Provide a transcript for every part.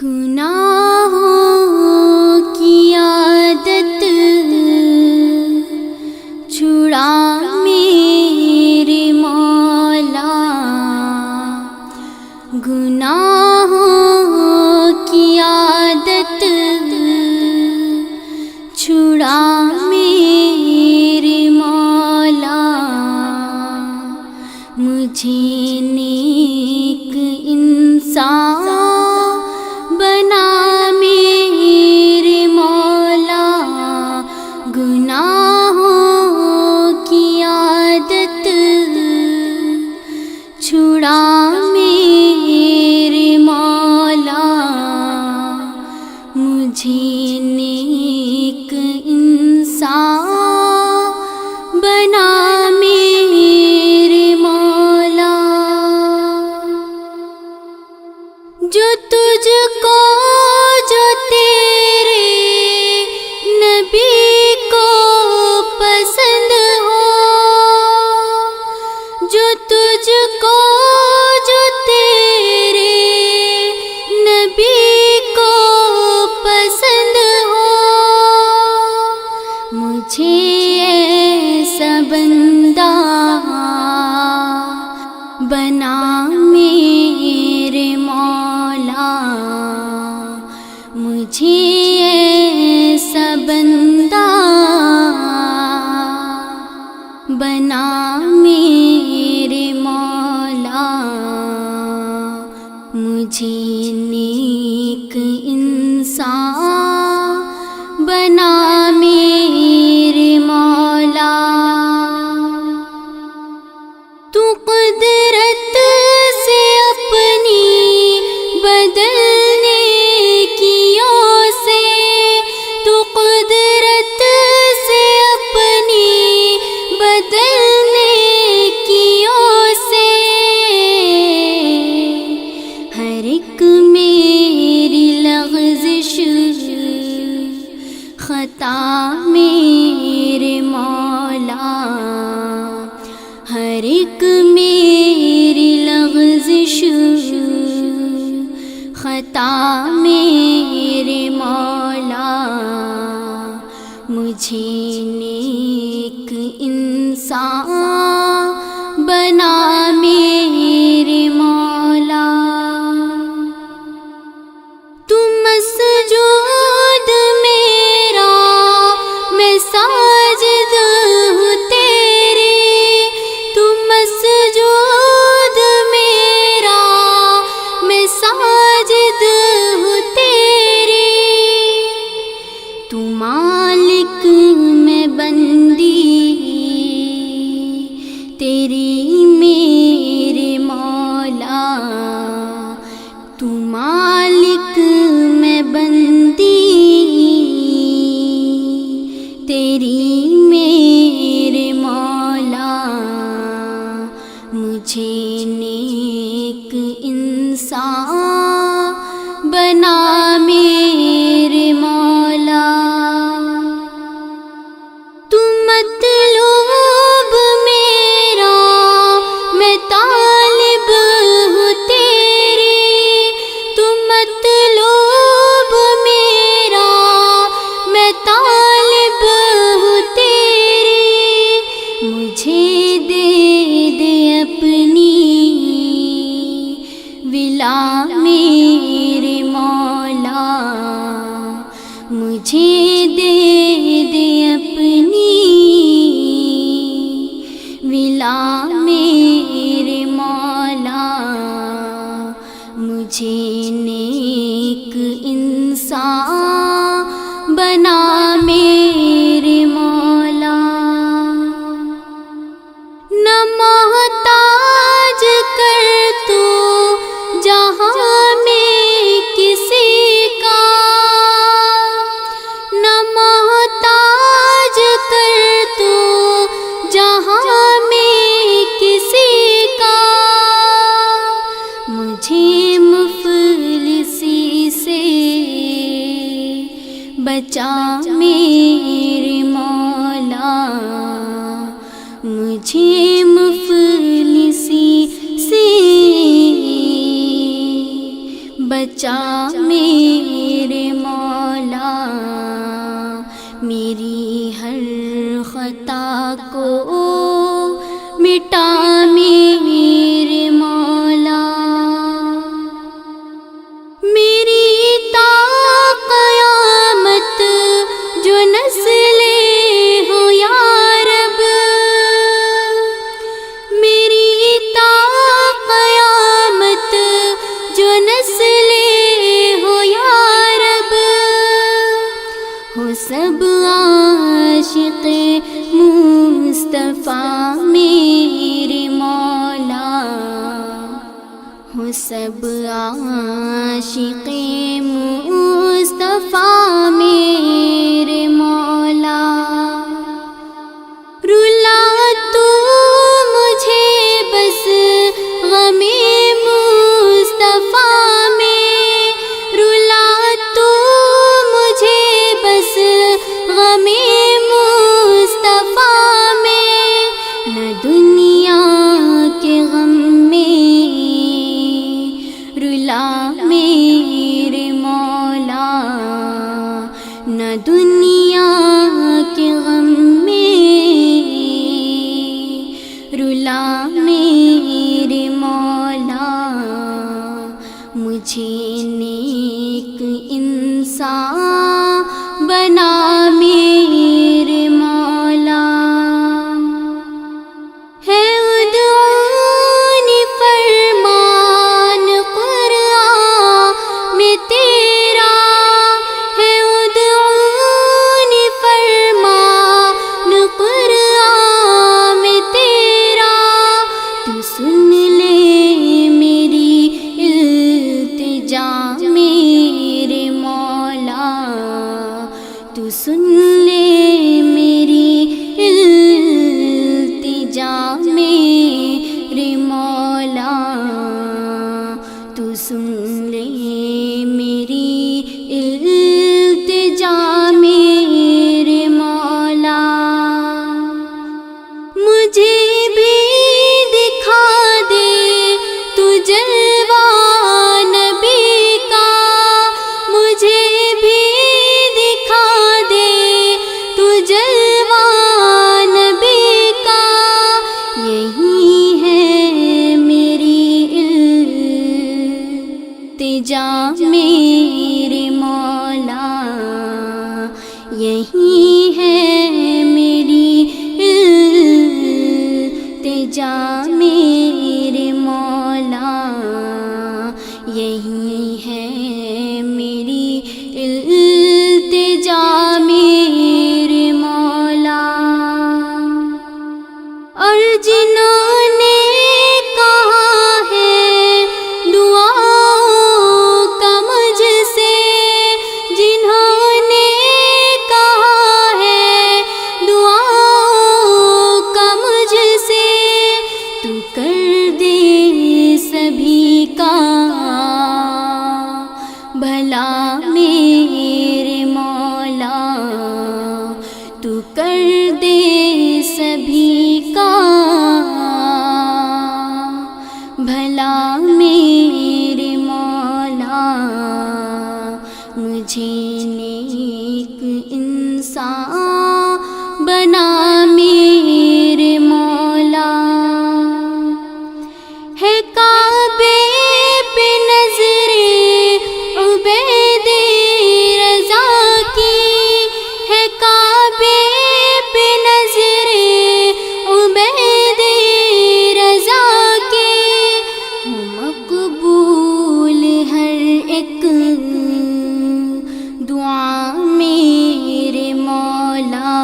گناہوں کی عادت چھڑا میرے مولا، گناہوں کی عادت چھڑا میرے مولا، مجھے نیک انسان بنا میرے مولا، گناہوں کی عادت چھڑا میرے مولا، مجھے نیک انسان بنا میرے مولا، جو تجھ کو جو تیرے نبی کو پسند ہو، جو تجھ کو جو تیرے نبی کو پسند ہو، مجھے ایسا بندہ بنا میرے مولا، مجھے ایسا بندہ بنا میرے مولا، مجھے نیک انسان بنا میرے مولا، تو قدرت سے اپنی بدلنے کیوں سے، تو قدرت سے اپنی بدلنے کیوں سے، ہر ایک میری لغزش خطا میرے مولا، ہر ایک میری لغزش خطا میرے مولا، مجھے نیک انسان بنا میرے مولا، تو مسجود میرا میں ساجد ہوں تیری، تو مسجود میرا میں ساجد ہوں تیری، تو مالک میں بندی تیری میرے مولا، تو مالک میں بندی تیری میرے مولا، مجھے نیک انسان بنا میرے مولا، تو مطلوب میرا میں طالب ہوں تیری، تو مطلوب میرا میں طالب ہوں تیری، مجھے دے دے اپنی ولا میرے مولا، مجھے دے دے اپنی ولا میرے مولا، مجھے نیک انسان بنا میرے مولا، نہ محتاج کر تو جہاں میں کسی کا، نہ محتاج کر تو جہاں میں کسی کا، مجھے مفلسی سے بچا میرے مولا، مجھے مفلسی سے بچا میرے مولا، میری ہر خطا کو مٹا میرے مولا، میری تا قیامت جو نسلیں ہو یا رب، میری تا قیامت جو نسلیں ہو یا رب، ہو سب عاشق مصطفیٰ میرے مولا، ہو سب عاشق مصطفیٰ میرے مولا، رلا تو مجھے بس غم مصطفیٰ میں، رلا تو مجھے بس غم مصطفیٰ میں، نہ دنیا کے غم میں رلا میرے مولا، نہ دنیا کے غم میں رلا میرے مولا، مجھے نیک انسان بنا میرے مولا، ہے ادعونی فرمان قرآن میں تیرا، ہے ادعونی فرمان قرآن میں تیرا، تو سن لے میری التجا میرے مولا، تو سن لے میری التجا میرے مولا، تو سن لے میری التجا میرے مولا، مجھے بھی دکھا دے تو جلوہ نبی کا، مجھے بھی دکھا دے تو جلوہ نبی کا، یہی ہے میری التجا میرے مولا، یہی ہے میری التجا میرے مولا، یہی ہے میری التجا میرے مولا، اور جنہوں نے کہا ہے دعاؤں کا مجھ سے، جنہوں نے کہا ہے دعاؤں کا مجھ سے، تو کر دے سبھی کا بھلا میرے مولا، تو کر دے سبھی کا بھلا میرے مولا، مجھے نیک انسان بنا میرے مولا، ہے کعبے پہ نظر عبید رضا کی، ہے کعبے پہ نظر عبید رضا کی، مقبول ہر ایک دعا میرے مولا،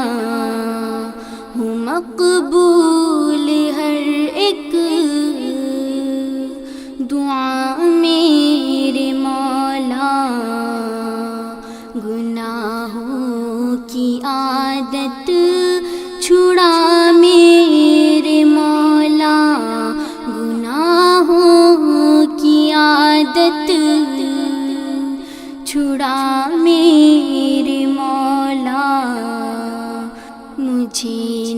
مقبول ہر ایک دعا میرے مولا، گناہوں کی عادت چھڑا میرے مولا، گناہوں کی عادت چھڑا میرے مولا، مجھے